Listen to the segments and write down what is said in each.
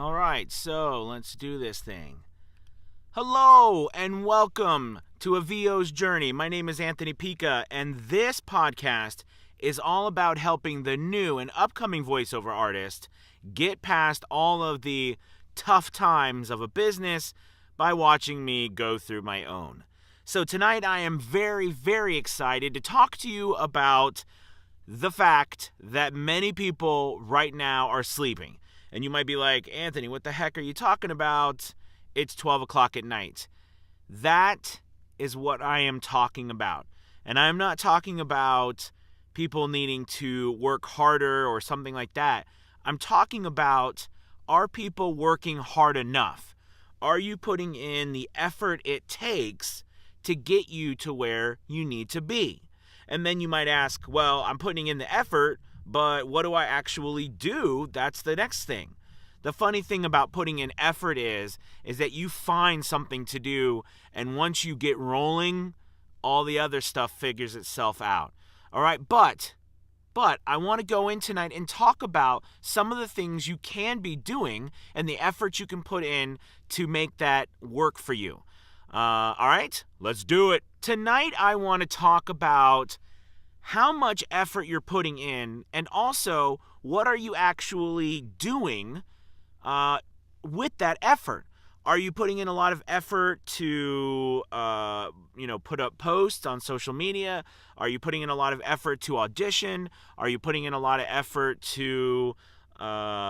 All right, so let's do this thing. Hello and welcome to A VO's Journey. My name is Anthony Pica, and this podcast is all about helping the new and upcoming voiceover artist get past all of the tough times of a business by watching me go through my own. So tonight I am very, very excited to talk to you about the fact that many people right now are sleeping. And you might be like, Anthony, what the heck are you talking about? It's 12 o'clock at night. That is what I am talking about. And I'm not talking about people needing to work harder or something like that. I'm talking about, are people working hard enough? Are you putting in the effort it takes to get you to where you need to be? And then you might ask, well, I'm putting in the effort, but what do I actually do? That's the next thing. The funny thing about putting in effort is that you find something to do, and once you get rolling, all the other stuff figures itself out. All right, but I want to go in tonight and talk about some of the things you can be doing and the effort you can put in to make that work for you. All right, let's do it. Tonight, I want to talk about how much effort you're putting in, and also what are you actually doing with that effort. Are you putting in a lot of effort to, put up posts on social media? Are you putting in a lot of effort to audition? Are you putting in a lot of effort to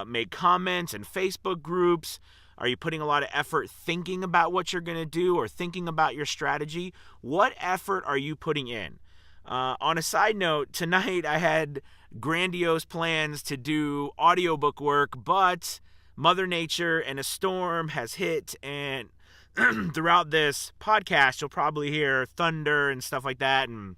make comments in Facebook groups? Are you putting a lot of effort thinking about what you're going to do or thinking about your strategy? What effort are you putting in? On a side note, tonight I had grandiose plans to do audiobook work, but Mother Nature and a storm has hit, and throughout this podcast you'll probably hear thunder and stuff like that, and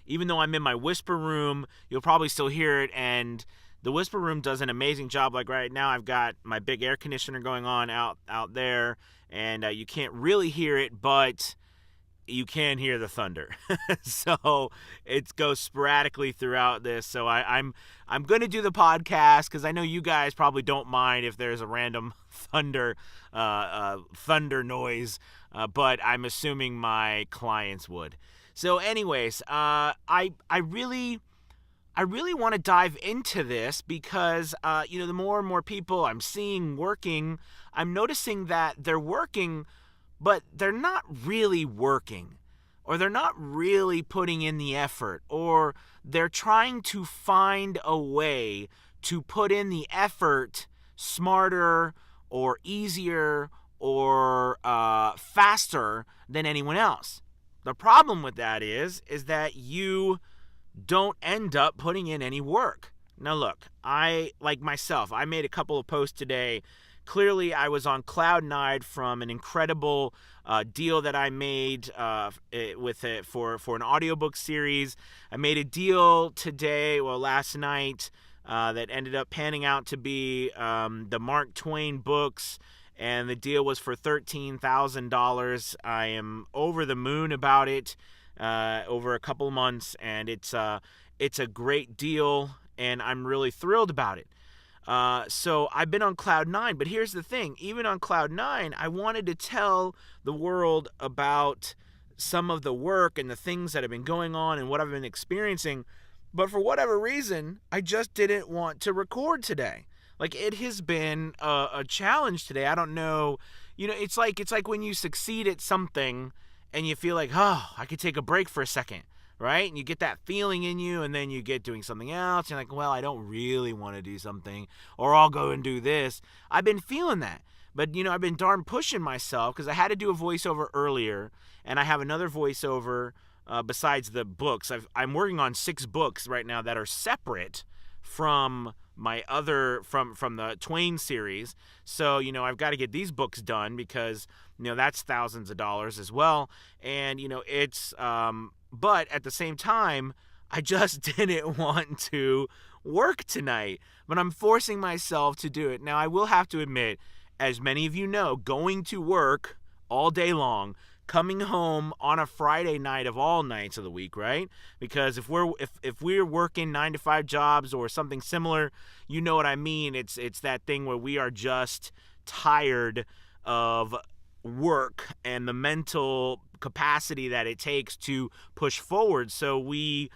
even though I'm in my whisper room, you'll probably still hear it, and the whisper room does an amazing job. Like right now, I've got my big air conditioner going on out there, and you can't really hear it, but you can hear the thunder. So it goes sporadically throughout this. So I'm going to do the podcast because I know you guys probably don't mind if there's a random thunder noise, but I'm assuming my clients would. So anyways, I really want to dive into this because, the more and more people I'm seeing working, I'm noticing that they're working, but they're not really working, or they're not really putting in the effort, or they're trying to find a way to put in the effort smarter or easier or faster than anyone else. The problem with that is that you don't end up putting in any work. Now look, I made a couple of posts today. Clearly, I was on cloud nine from an incredible deal that I made for an audiobook series. I made a deal last night, that ended up panning out to be the Mark Twain books, and the deal was for $13,000. I am over the moon about it. Over a couple of months, and it's a great deal, and I'm really thrilled about it. So I've been on cloud nine, but here's the thing. Even on cloud nine, I wanted to tell the world about some of the work and the things that have been going on and what I've been experiencing, but for whatever reason, I just didn't want to record today. Like, it has been a challenge today. I don't know. It's like when you succeed at something and you feel like, oh, I could take a break for a second, right? And you get that feeling in you, and then you get doing something else. You're like, well, I don't really want to do something, or I'll go and do this. I've been feeling that. But, I've been darn pushing myself because I had to do a voiceover earlier, and I have another voiceover besides the books. I'm working on 6 books right now that are separate from my other from the Twain series. So, I've got to get these books done because, that's thousands of dollars as well. And, it's, but at the same time, I just didn't want to work tonight, but I'm forcing myself to do it. Now, I will have to admit, as many of you know, going to work all day long coming home on a Friday night of all nights of the week, right? Because if we're working 9-to-5 jobs or something similar, you know what I mean. It's that thing where we are just tired of work and the mental capacity that it takes to push forward. So we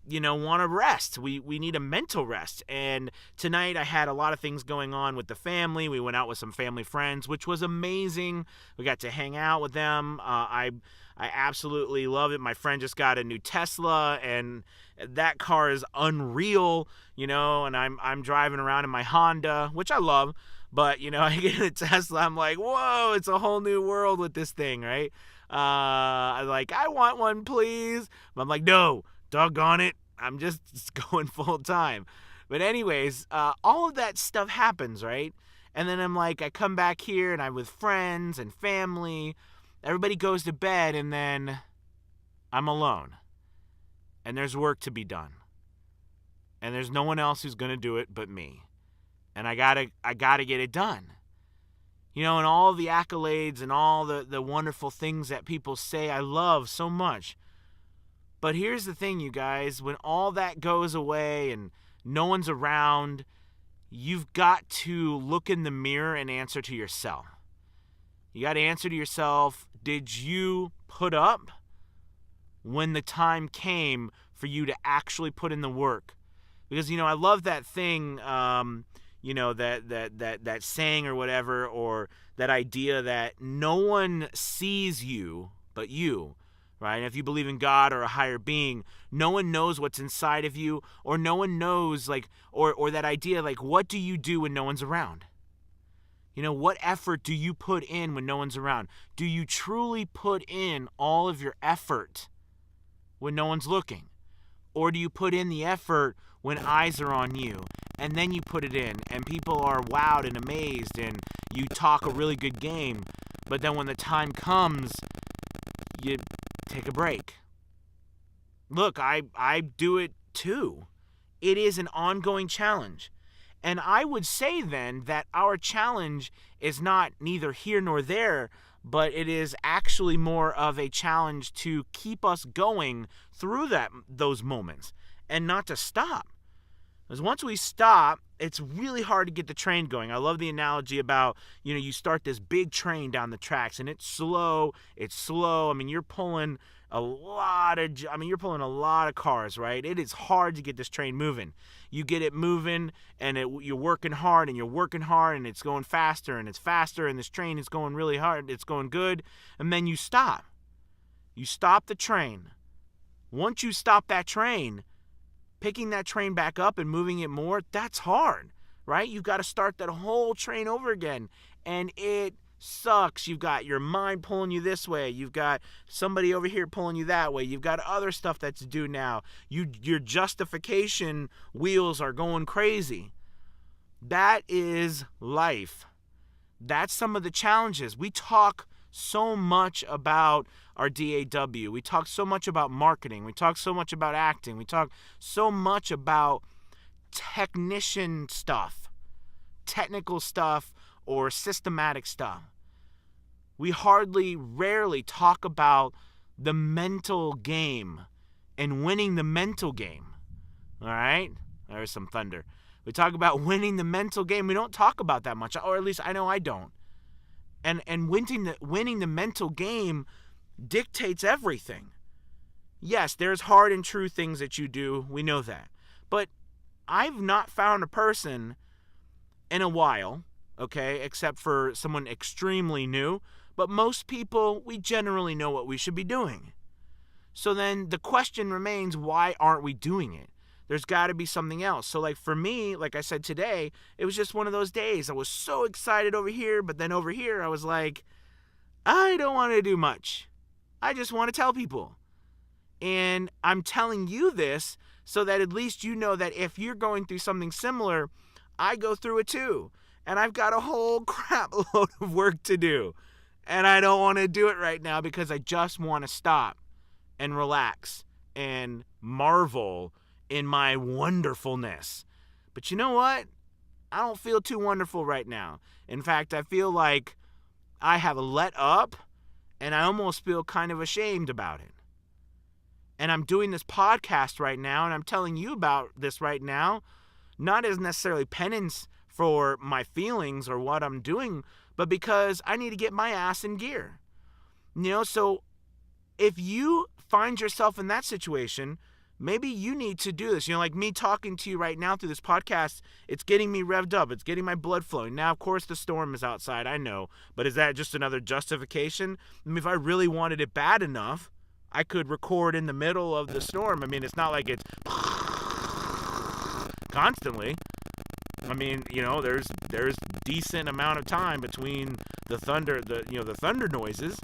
want to rest. We need a mental rest. And tonight I had a lot of things going on with the family. We went out with some family friends, which was amazing. We got to hang out with them. I absolutely love it. My friend just got a new Tesla, and that car is unreal, and I'm driving around in my Honda, which I love. But, I get a Tesla, I'm like, whoa, it's a whole new world with this thing, right? I want one, please. But I'm like, no. Doggone it, I'm just going full time. But anyways, all of that stuff happens, right? And then I'm like, I come back here and I'm with friends and family. Everybody goes to bed, and then I'm alone. And there's work to be done. And there's no one else who's going to do it but me. And I gotta get it done. And all the accolades and all the wonderful things that people say I love so much. But here's the thing, you guys, when all that goes away and no one's around, you've got to look in the mirror and answer to yourself. You got to answer to yourself, did you put up when the time came for you to actually put in the work? Because, I love that thing, that saying or whatever, or that idea that no one sees you but you. Right? And if you believe in God or a higher being, no one knows what's inside of you, or no one knows, or that idea, what do you do when no one's around? What effort do you put in when no one's around? Do you truly put in all of your effort when no one's looking? Or do you put in the effort when eyes are on you, and then you put it in, and people are wowed and amazed, and you talk a really good game, but then when the time comes, you take a break? Look, I do it too. It is an ongoing challenge. And I would say then that our challenge is not neither here nor there, but it is actually more of a challenge to keep us going through those moments and not to stop. Because once we stop, it's really hard to get the train going. I love the analogy about, you start this big train down the tracks and it's slow. I mean, you're pulling a lot of cars, right? It is hard to get this train moving. You get it moving, and you're working hard, and it's going faster, and it's faster, and this train is going really hard. It's going good, and then you stop. You stop the train. Once you stop that train, picking that train back up and moving it more, that's hard, right? You've got to start that whole train over again, and it sucks. You've got your mind pulling you this way. You've got somebody over here pulling you that way. You've got other stuff that's due now. Your justification wheels are going crazy. That is life. That's some of the challenges. We talk so much about our DAW. We talk so much about marketing. We talk so much about acting. We talk so much about technical stuff, or systematic stuff. We rarely talk about the mental game and winning the mental game. All right? There's some thunder. We talk about winning the mental game. We don't talk about that much, or at least I know I don't. And winning the mental game dictates everything. Yes, there's hard and true things that you do. We know that. But I've not found a person in a while, okay, except for someone extremely new, but most people, we generally know what we should be doing. So then the question remains, why aren't we doing it? There's got to be something else. So for me, like I said today, it was just one of those days. I was so excited over here, but then over here I was like, I don't want to do much. I just want to tell people. And I'm telling you this so that at least you know that if you're going through something similar, I go through it too. And I've got a whole crap load of work to do. And I don't want to do it right now because I just want to stop and relax and marvel in my wonderfulness. But you know what? I don't feel too wonderful right now. In fact, I feel like I have let up And I almost feel kind of ashamed about it. And I'm doing this podcast right now, and I'm telling you about this right now, not as necessarily penance for my feelings or what I'm doing, but because I need to get my ass in gear. So if you find yourself in that situation, maybe you need to do this. Like me talking to you right now through this podcast, it's getting me revved up. It's getting my blood flowing. Now, of course, the storm is outside, I know. But is that just another justification? If I really wanted it bad enough, I could record in the middle of the storm. It's not like it's constantly. There's decent amount of time between the thunder, the thunder noises.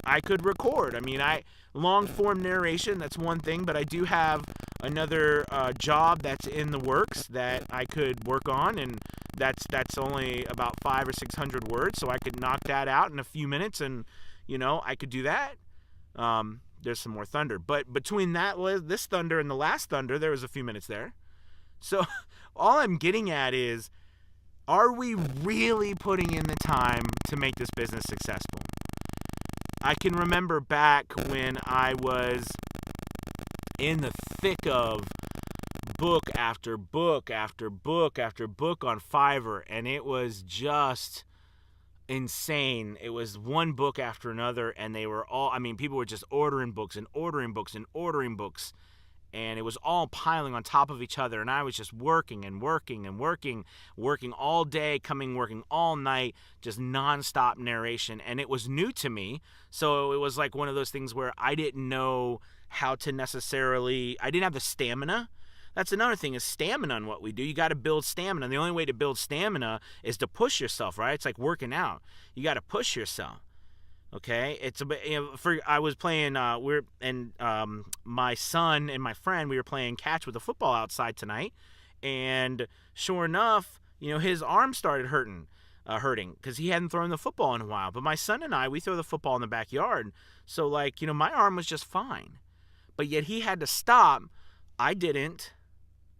I could record. Long form narration, that's one thing, but I do have another job that's in the works that I could work on, and that's only about 500 or 600 words, so I could knock that out in a few minutes, and I could do that. There's some more thunder, but between this thunder and the last thunder, there was a few minutes there. So all I'm getting at is, are we really putting in the time to make this business successful? I can remember back when I was in the thick of book after book after book after book on Fiverr, and it was just insane. It was one book after another, and they were all, people were just ordering books and ordering books and ordering books, and it was all piling on top of each other, and I was just working and working and working all day, working all night, just nonstop narration, and it was new to me, so it was like one of those things where I didn't know how to I didn't have the stamina. That's another thing, is stamina on what we do. You got to build stamina. The only way to build stamina is to push yourself, right? It's like working out. You got to push yourself. Okay, it's a bit. I was playing. My son and my friend, we were playing catch with a football outside tonight, and sure enough, his arm started hurting because he hadn't thrown the football in a while. But my son and I, we throw the football in the backyard, so my arm was just fine, but yet he had to stop. I didn't.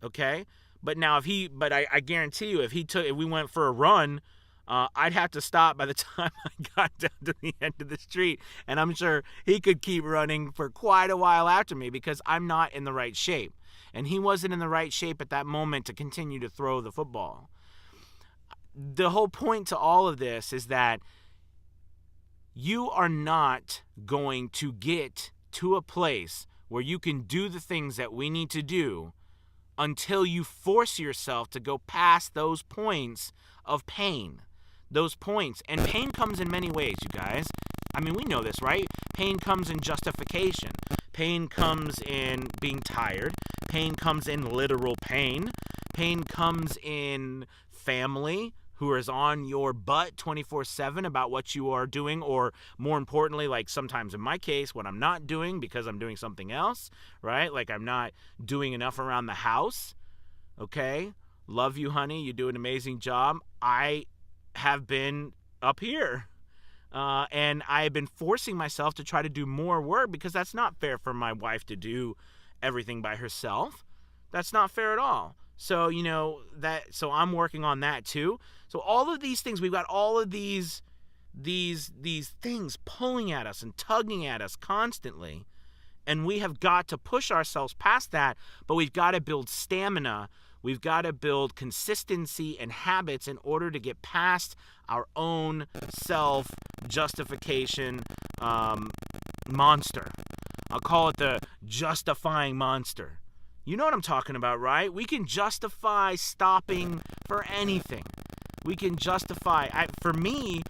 Okay, but now I guarantee you, if we went for a run, I'd have to stop by the time I got down to the end of the street, and I'm sure he could keep running for quite a while after me because I'm not in the right shape, and he wasn't in the right shape at that moment to continue to throw the football. The whole point to all of this is that you are not going to get to a place where you can do the things that we need to do until you force yourself to go past those points of pain. Those points. And pain comes in many ways, you guys. We know this, right? Pain comes in justification. Pain comes in being tired. Pain comes in literal pain. Pain comes in family who is on your butt 24/7 about what you are doing, or more importantly, like sometimes in my case, what I'm not doing because I'm doing something else, right? Like I'm not doing enough around the house, okay? Love you, honey. You do an amazing job. I have been up here, and I have been forcing myself to try to do more work because that's not fair for my wife to do everything by herself. That's not fair at all. So, so I'm working on that too. So all of these things, we've got all of these things pulling at us and tugging at us constantly. And we have got to push ourselves past that, but we've got to build stamina. We've got to build consistency and habits in order to get past our own self-justification monster. I'll call it the justifying monster. You know what I'm talking about, right? We can justify stopping for anything. We can justify, for me,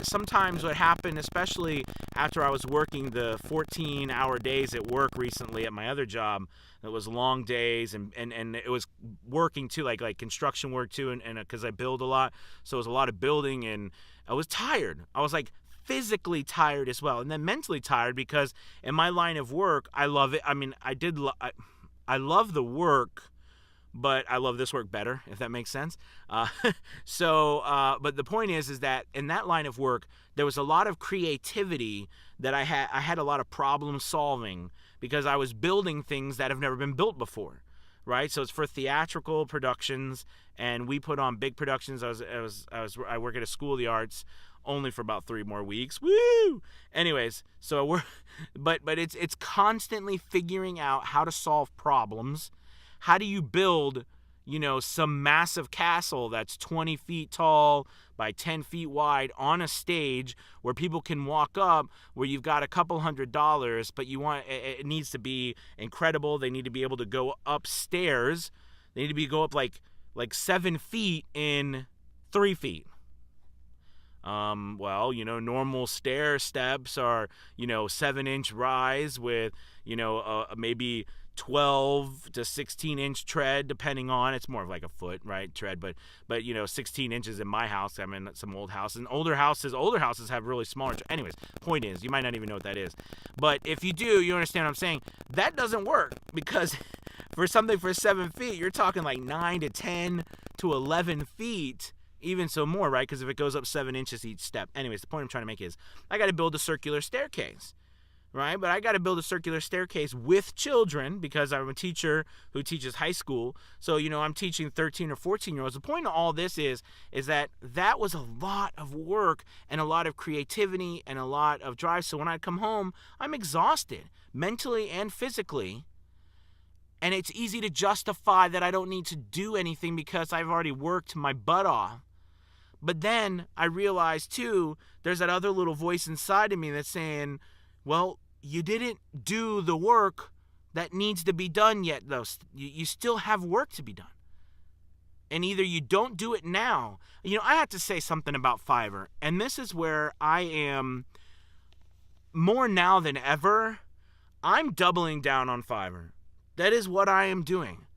sometimes what happened, especially after I was working the 14-hour days at work recently at my other job, that was long days, and it was working too, like construction work too, and because I build a lot, so it was a lot of building, and I was tired. I was like physically tired as well, and then mentally tired because in my line of work, I love it. I love the work, but I love this work better, if that makes sense. But the point is that in that line of work, there was a lot of creativity that I had a lot of problem solving because I was building things that have never been built before, right? So it's for theatrical productions, and we put on big productions. I work at a school of the arts only for about 3 more weeks. Woo! Anyways, so but it's constantly figuring out how to solve problems. How do you build, some massive castle that's 20 feet tall by 10 feet wide on a stage where people can walk up, where you've got a couple $100, but it needs to be incredible. They need to be able to go upstairs. They need to go up like 7 feet in 3 feet. Normal stair steps are, 7-inch rise with, maybe 12 to 16-inch tread, depending on, it's more of like a foot, right, tread, but 16 inches in my house. I'm in some old houses, and older houses have really smaller. Anyways, point is, you might not even know what that is, but if you do, you understand what I'm saying. That doesn't work, because for something for 7 feet, you're talking like 9 to 10 to 11 feet, even so more, right? Because if it goes up 7 inches each step. Anyways, the point I'm trying to make is, I got to build a circular staircase, right? But I got to build a circular staircase with children, because I'm a teacher who teaches high school. So, I'm teaching 13 or 14-year-olds. The point of all this is that was a lot of work and a lot of creativity and a lot of drive. So when I come home, I'm exhausted mentally and physically. And it's easy to justify that I don't need to do anything because I've already worked my butt off. But then I realize, too, there's that other little voice inside of me that's saying, well, you didn't do the work that needs to be done yet, though. You still have work to be done. And either you don't do it now. I have to say something about Fiverr. And this is where I am more now than ever. I'm doubling down on Fiverr. That is what I am doing.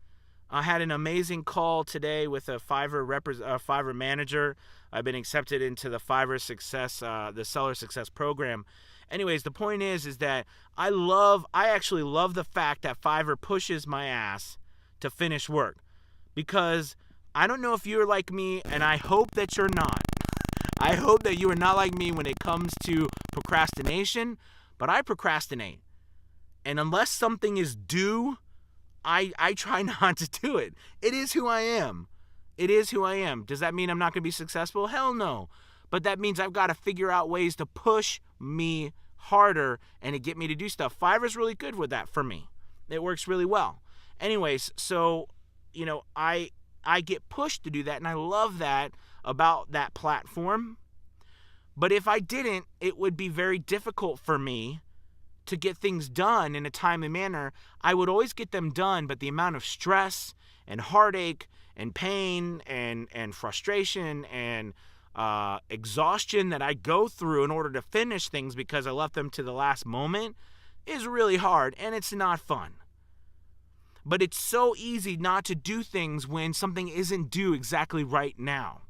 I had an amazing call today with a Fiverr manager. I've been accepted into the Fiverr Success, the Seller Success Program. Anyways, the point is that I actually love the fact that Fiverr pushes my ass to finish work. Because I don't know if you're like me, and I hope that you're not. I hope that you are not like me when it comes to procrastination, but I procrastinate. And unless something is due, I try not to do it. It is who I am. It is who I am. Does that mean I'm not going to be successful? Hell no. But that means I've got to figure out ways to push me harder and to get me to do stuff. Fiverr's really good with that for me. It works really well. Anyways, so, I get pushed to do that, and I love that about that platform. But if I didn't, it would be very difficult for me to get things done in a timely manner. I would always get them done, but the amount of stress and heartache and pain and frustration and exhaustion that I go through in order to finish things because I left them to the last moment is really hard, and it's not fun. But it's so easy not to do things when something isn't due exactly right now.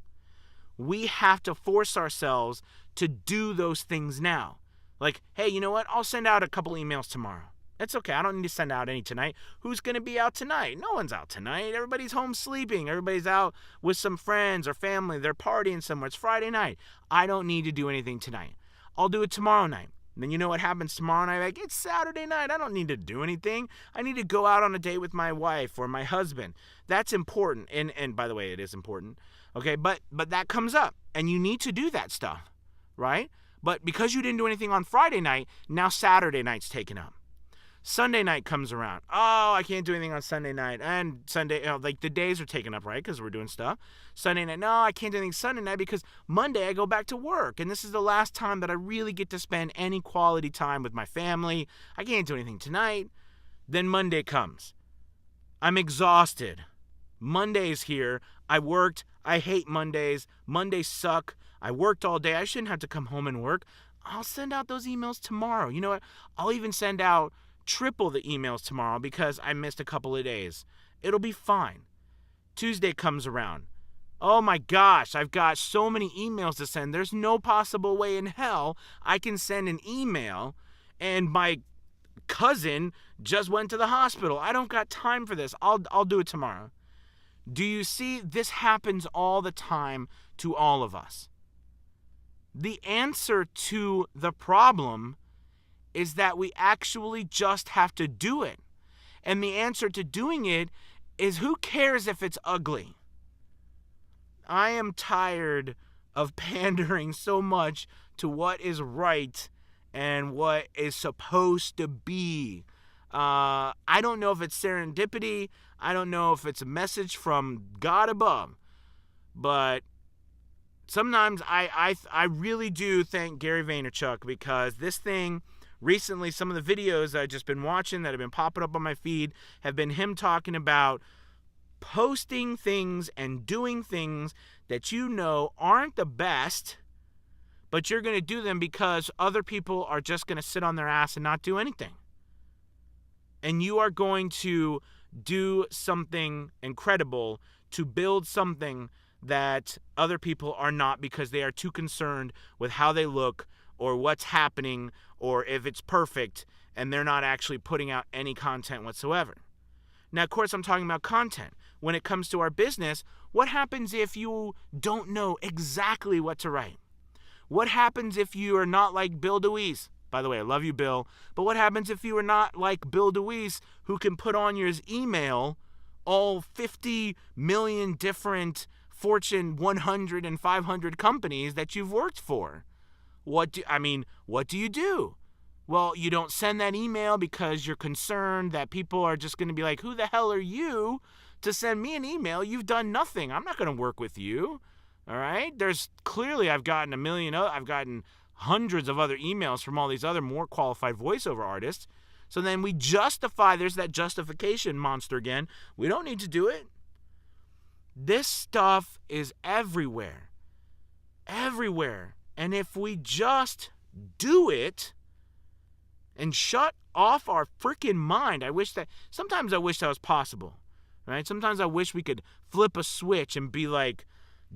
We have to force ourselves to do those things now. Like, hey, you know what? I'll send out a couple emails tomorrow. It's okay. I don't need to send out any tonight. Who's going to be out tonight? No one's out tonight. Everybody's home sleeping. Everybody's out with some friends or family. They're partying somewhere. It's Friday night. I don't need to do anything tonight. I'll do it tomorrow night. And then you know what happens tomorrow night? Like, it's Saturday night. I don't need to do anything. I need to go out on a date with my wife or my husband. That's important. And by the way, it is important. Okay, but that comes up. And you need to do that stuff, right? But because you didn't do anything on Friday night, now Saturday night's taken up. Sunday night comes around. Oh, I can't do anything on Sunday night. And Sunday, the days are taken up, right? Because we're doing stuff. Sunday night, no, I can't do anything Sunday night because Monday I go back to work. And this is the last time that I really get to spend any quality time with my family. I can't do anything tonight. Then Monday comes. I'm exhausted. Monday's here. I worked. I hate Mondays. Mondays suck. I worked all day. I shouldn't have to come home and work. I'll send out those emails tomorrow. You know what? I'll even send out triple the emails tomorrow because I missed a couple of days. It'll be fine. Tuesday comes around. Oh my gosh, I've got so many emails to send. There's no possible way in hell I can send an email and my cousin just went to the hospital. I don't got time for this. I'll do it tomorrow. Do you see? This happens all the time to all of us. The answer to the problem is that we actually just have to do it. And the answer to doing it is who cares if it's ugly? I am tired of pandering so much to what is right and what is supposed to be. I don't know if it's serendipity. I don't know if it's a message from God above. But sometimes I really do thank Gary Vaynerchuk, because this thing recently, some of the videos I've just been watching that have been popping up on my feed have been him talking about posting things and doing things that you know aren't the best, but you're going to do them because other people are just going to sit on their ass and not do anything. And you are going to do something incredible to build something that other people are not, because they are too concerned with how they look or what's happening or if it's perfect, and they're not actually putting out any content whatsoever. Now, of course, I'm talking about content. When it comes to our business, what happens if you don't know exactly what to write? What happens if you are not like Bill DeWeese? By the way, I love you, Bill. But what happens if you are not like Bill DeWeese, who can put on your email all 50 million different Fortune 100 and 500 companies that you've worked for? What do you do? Well, you don't send that email because you're concerned that people are just going to be like, who the hell are you to send me an email? You've done nothing. I'm not going to work with you. All right? I've gotten hundreds of other emails from all these other more qualified voiceover artists. So then there's that justification monster again. We don't need to do it. This stuff is everywhere. Everywhere. And if we just do it and shut off our freaking mind, sometimes I wish that was possible, right? Sometimes I wish we could flip a switch and be like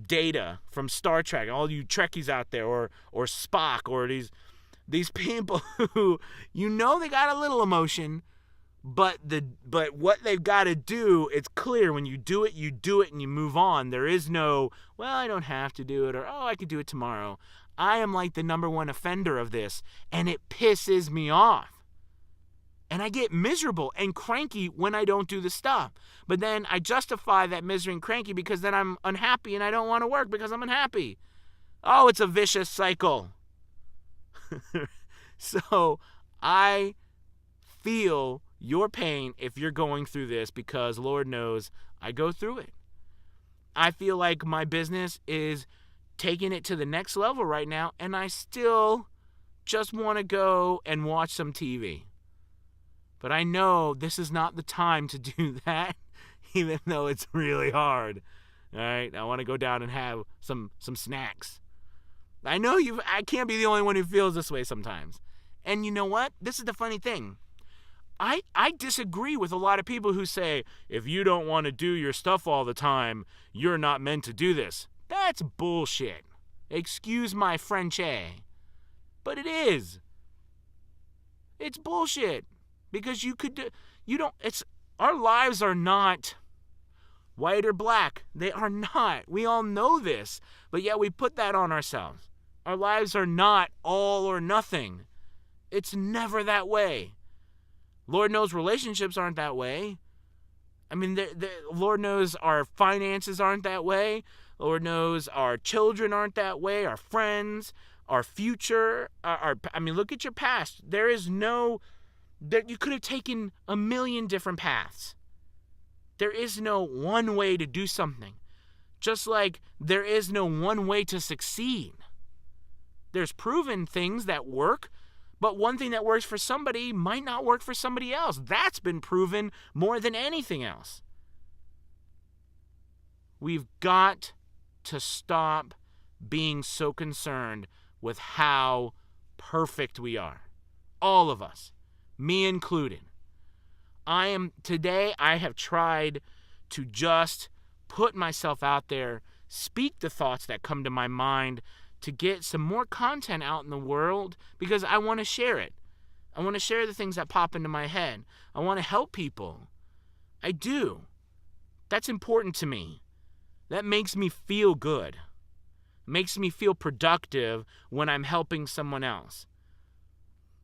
Data from Star Trek, all you Trekkies out there, or Spock, or these people who, they got a little emotion, but what they've got to do, it's clear. When you do it, and you move on. There is no, well, I don't have to do it, or, oh, I could do it tomorrow. I am like the number one offender of this, and it pisses me off. And I get miserable and cranky when I don't do the stuff. But then I justify that misery and cranky because then I'm unhappy and I don't want to work because I'm unhappy. Oh, it's a vicious cycle. So I feel your pain if you're going through this, because Lord knows I go through it. I feel like my business is taking it to the next level right now, and I still just want to go and watch some TV. But I know this is not the time to do that, even though it's really hard. All right, I want to go down and have some snacks. I know I can't be the only one who feels this way sometimes. And you know what? This is the funny thing. I disagree with a lot of people who say, if you don't want to do your stuff all the time, you're not meant to do this. That's bullshit. Excuse my French, but it is. It's bullshit. Because our lives are not white or black. They are not. We all know this, but yet we put that on ourselves. Our lives are not all or nothing. It's never that way. Lord knows relationships aren't that way. I mean, Lord knows our finances aren't that way. Lord knows our children aren't that way, our friends, our future. Look at your past. You could have taken a million different paths. There is no one way to do something. Just like there is no one way to succeed. There's proven things that work, but one thing that works for somebody might not work for somebody else. That's been proven more than anything else. We've got to stop being so concerned with how perfect we are. All of us. Me included. Today I have tried to just put myself out there, speak the thoughts that come to my mind, to get some more content out in the world, because I want to share it. I want to share the things that pop into my head. I want to help people. I do. That's important to me. That makes me feel good. Makes me feel productive when I'm helping someone else.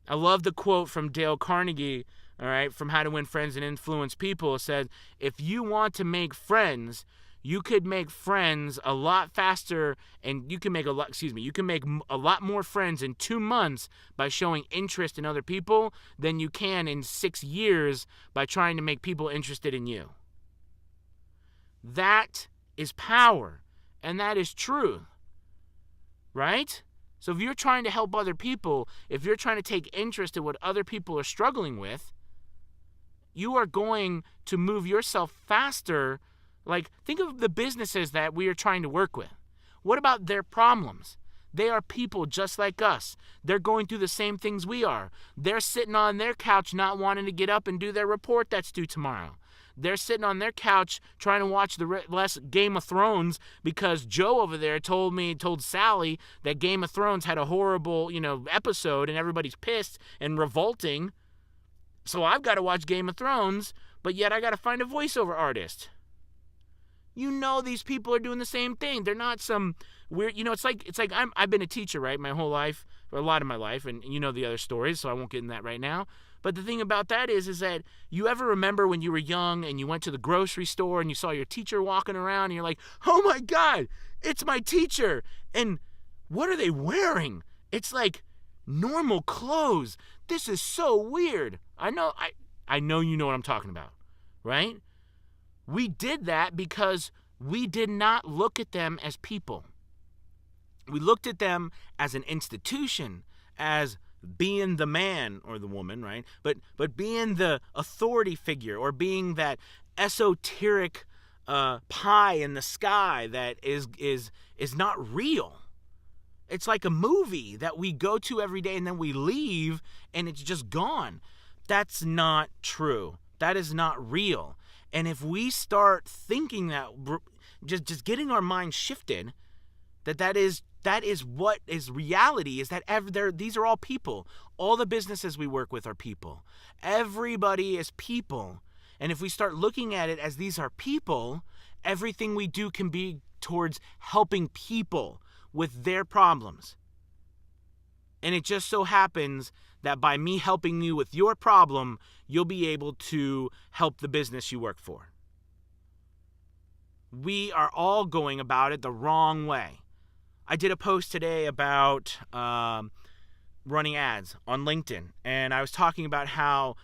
I love the quote from Dale Carnegie all right, from How to Win Friends and Influence People. It said, if you want to make friends, you could make friends a lot faster, and you can make a lot more friends in 2 months by showing interest in other people than you can in 6 years by trying to make people interested in you. That is power, and that is truth, right? So if you're trying to help other people, if you're trying to take interest in what other people are struggling with, you are going to move yourself faster. Like, think of the businesses that we are trying to work with. What about their problems? They are people just like us. They're going through the same things we are. They're sitting on their couch not wanting to get up and do their report that's due tomorrow. They're sitting on their couch trying to watch the less Game of Thrones because Joe over there told Sally that Game of Thrones had a horrible, episode, and everybody's pissed and revolting. So I've got to watch Game of Thrones, but yet I got to find a voiceover artist. These people are doing the same thing. They're not some weird, it's like I've been a teacher, right, my whole life, for a lot of my life, and you know the other stories, so I won't get in that right now. But the thing about that is that you ever remember when you were young and you went to the grocery store and you saw your teacher walking around and you're like, oh my God, it's my teacher. And what are they wearing? It's like normal clothes. This is so weird. I know you know what I'm talking about, right? We did that because we did not look at them as people. We looked at them as an institution, as being the man or the woman, right? But being the authority figure, or being that esoteric pie in the sky that is not real. It's like a movie that we go to every day and then we leave and it's just gone. That's not true. That is not real. And if we start thinking that, just getting our mind shifted, that is what is reality, is that these are all people. All the businesses we work with are people. Everybody is people. And if we start looking at it as these are people, everything we do can be towards helping people with their problems. And it just so happens that by me helping you with your problem, you'll be able to help the business you work for. We are all going about it the wrong way. I did a post today about running ads on LinkedIn, and I was talking about how,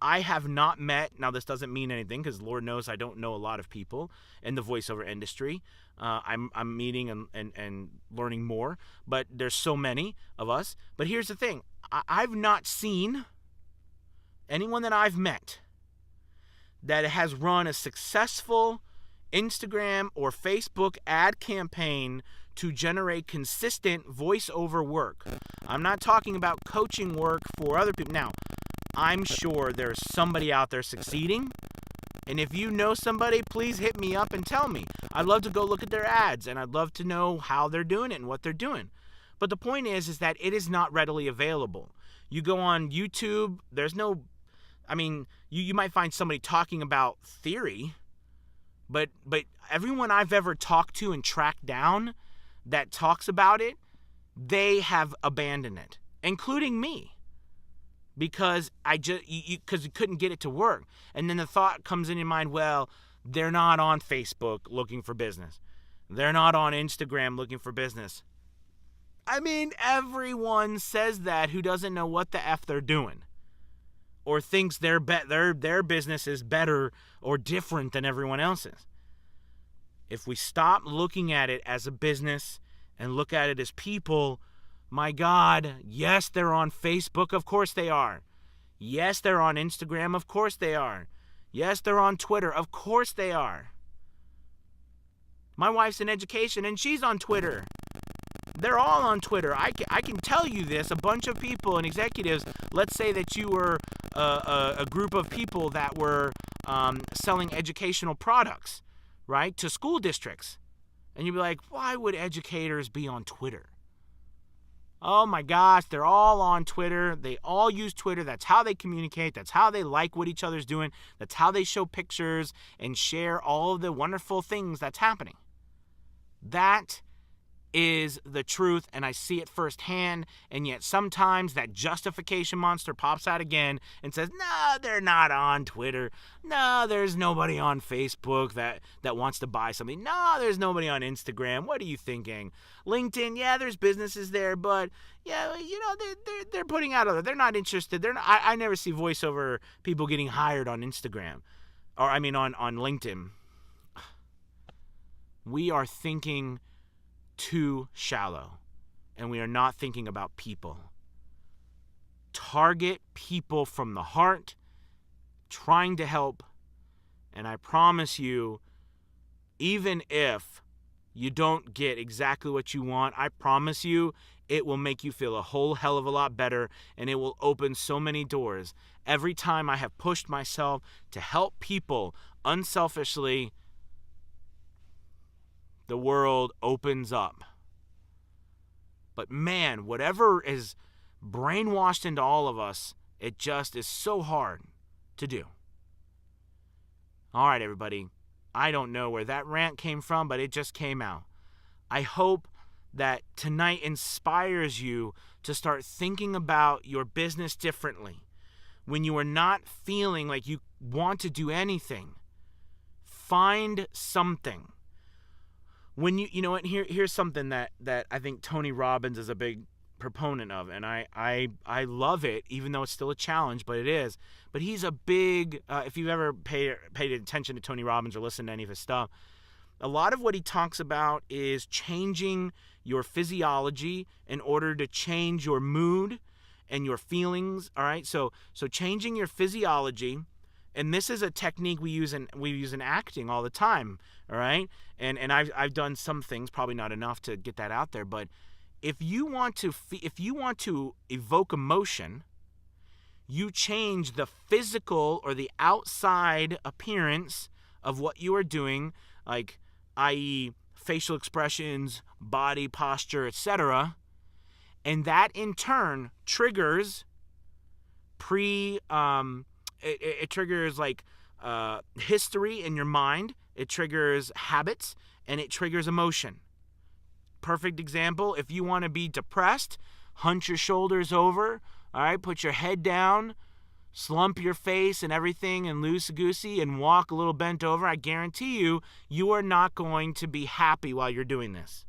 I have not met, now this doesn't mean anything because Lord knows I don't know a lot of people in the voiceover industry. I'm meeting and learning more, but there's so many of us. But here's the thing. I've not seen anyone that I've met that has run a successful Instagram or Facebook ad campaign to generate consistent voiceover work. I'm not talking about coaching work for other people. Now, I'm sure there's somebody out there succeeding, and if you know somebody, please hit me up and tell me. I'd love to go look at their ads, and I'd love to know how they're doing it and what they're doing. But the point is that it is not readily available. You go on YouTube, there's no, you might find somebody talking about theory, but everyone I've ever talked to and tracked down that talks about it, they have abandoned it, including me, because because you couldn't get it to work. And then the thought comes in your mind, well, they're not on Facebook looking for business. They're not on Instagram looking for business. Everyone says that who doesn't know what the F they're doing, or thinks their business is better or different than everyone else's. If we stop looking at it as a business and look at it as people, my God, yes, they're on Facebook, of course they are. Yes, they're on Instagram, of course they are. Yes, they're on Twitter, of course they are. My wife's in education and she's on Twitter. They're all on Twitter. I can tell you this. A bunch of people and executives, let's say that you were a group of people that were selling educational products, right, to school districts. And you'd be like, why would educators be on Twitter? Oh my gosh, they're all on Twitter. They all use Twitter. That's how they communicate. That's how they like what each other's doing. That's how they show pictures and share all of the wonderful things that's happening. That is the truth, and I see it firsthand, and yet sometimes that justification monster pops out again and says, no, they're not on Twitter. No, there's nobody on Facebook that wants to buy something. No, there's nobody on Instagram. What are you thinking? LinkedIn, yeah, there's businesses there, but yeah, they're putting out other. They're not interested. I never see voiceover people getting hired on Instagram, or I mean on LinkedIn. We are thinking too shallow, and we are not thinking about people. Target people from the heart, trying to help, and I promise you, even if you don't get exactly what you want, I promise you it will make you feel a whole hell of a lot better, and it will open so many doors. Every time I have pushed myself to help people unselfishly, the world opens up. But man, whatever is brainwashed into all of us, it just is so hard to do. All right, everybody. I don't know where that rant came from, but it just came out. I hope that tonight inspires you to start thinking about your business differently. When you are not feeling like you want to do anything, find something. When you know what, here's something that I think Tony Robbins is a big proponent of, and I love it, even though it's still a challenge, but it is. But he's a big, if you've ever paid attention to Tony Robbins or listened to any of his stuff, a lot of what he talks about is changing your physiology in order to change your mood and your feelings. All right, so changing your physiology. And this is a technique we use in acting all the time, all right? And I've done some things, probably not enough to get that out there, but if you want to evoke emotion, you change the physical or the outside appearance of what you are doing, like i.e. facial expressions, body posture, etc., and that in turn triggers it triggers like history in your mind, it triggers habits, and it triggers emotion. Perfect example, if you want to be depressed, hunch your shoulders over, all right, put your head down, slump your face and everything and loosey-goosey and walk a little bent over. I guarantee you are not going to be happy while you're doing this.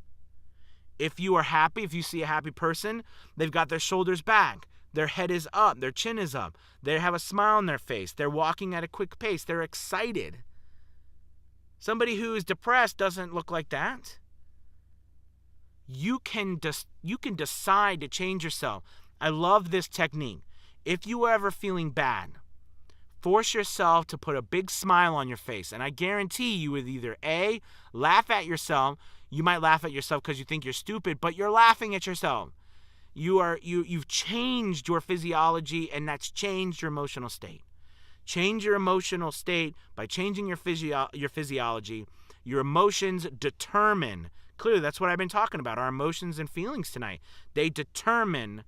If you are happy, if you see a happy person, they've got their shoulders back. Their head is up. Their chin is up. They have a smile on their face. They're walking at a quick pace. They're excited. Somebody who is depressed doesn't look like that. You can decide to change yourself. I love this technique. If you are ever feeling bad, force yourself to put a big smile on your face. And I guarantee you would either A, laugh at yourself. You might laugh at yourself because you think you're stupid, but you're laughing at yourself. You've changed your physiology, and that's changed your emotional state. Change your emotional state by changing your physiology. Your emotions determine, clearly that's what I've been talking about, our emotions and feelings tonight. They determine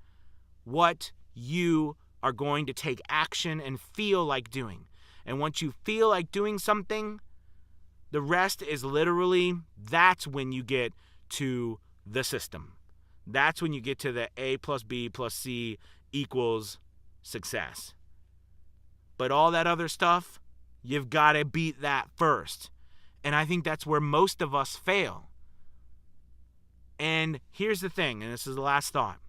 what you are going to take action and feel like doing. And once you feel like doing something, the rest is literally, that's when you get to the system. That's when you get to the A plus B plus C equals success. But all that other stuff, you've got to beat that first. And I think that's where most of us fail. And here's the thing, and this is the last thought.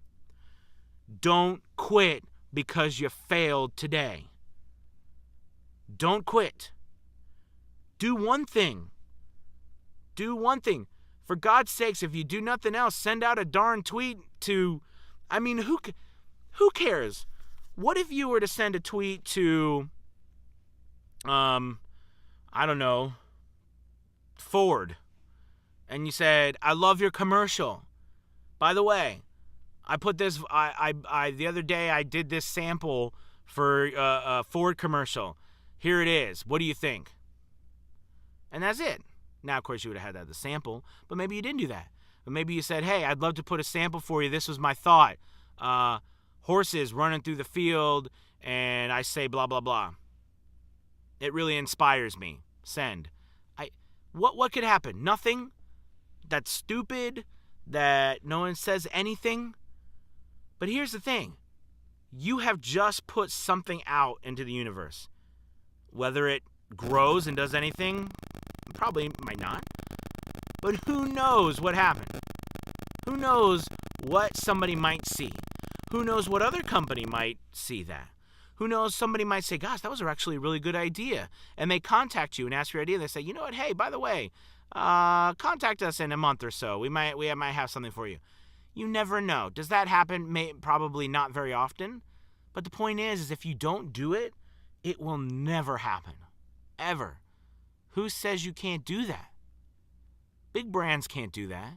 Don't quit because you failed today. Don't quit. Do one thing. Do one thing. For God's sakes, if you do nothing else, send out a darn tweet to, I mean, who cares? What if you were to send a tweet to, I don't know, Ford, and you said, I love your commercial. By the way, I put this, I the other day I did this sample for a Ford commercial. Here it is. What do you think? And that's it. Now, of course, you would have had that as a sample, but maybe you didn't do that. But maybe you said, hey, I'd love to put a sample for you. This was my thought. Horses running through the field, and I say blah, blah, blah. It really inspires me. Send. What could happen? Nothing. That's stupid. that no one says anything. But here's the thing. You have just put something out into the universe. Whether it grows and does anything, probably might not. But who knows what happened? Who knows what somebody might see? Who knows what other company might see that? Who knows, somebody might say, gosh, that was actually a really good idea. And they contact you and ask your idea. They say, you know what, hey, by the way, contact us in a month or so. We might have something for you. You never know. Does that happen? Probably not very often. But the point is if you don't do it, it will never happen. Ever. Who says you can't do that? Big brands can't do that.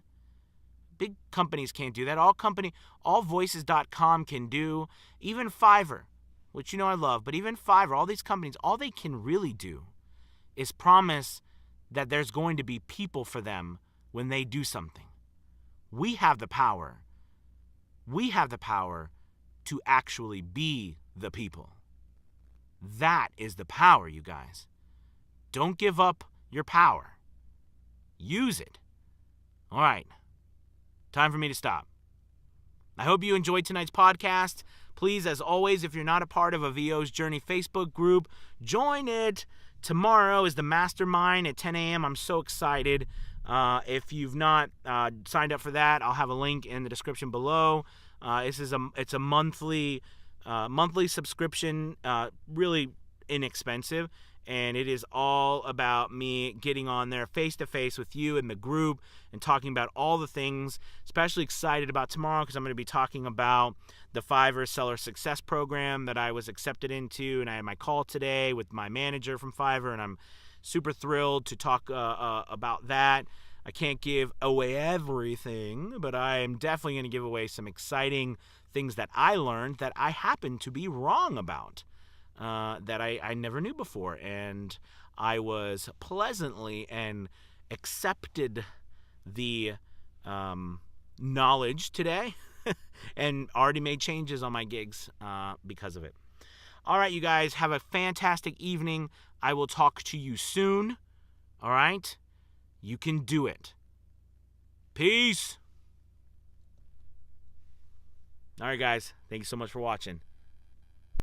Big companies can't do that. Allvoices.com can do. Even Fiverr, which I love, but even Fiverr, all these companies, all they can really do is promise that there's going to be people for them when they do something. We have the power. We have the power to actually be the people. That is the power, you guys. Don't give up your power. Use it. All right. Time for me to stop. I hope you enjoyed tonight's podcast. Please, as always, if you're not a part of a VO's Journey Facebook group, join it. Tomorrow is the mastermind at 10 a.m. I'm so excited. If you've not signed up for that, I'll have a link in the description below. It's a monthly subscription, really inexpensive. And it is all about me getting on there face-to-face with you in the group and talking about all the things. Especially excited about tomorrow because I'm going to be talking about the Fiverr Seller Success Program that I was accepted into. And I had my call today with my manager from Fiverr, and I'm super thrilled to talk about that. I can't give away everything, but I am definitely going to give away some exciting things that I learned that I happen to be wrong about. That I never knew before, and I was pleasantly and accepted the knowledge today and already made changes on my gigs because of it. All right, you guys, have a fantastic evening. I will talk to you soon. All right? You can do it. Peace. All right, guys. Thank you so much for watching.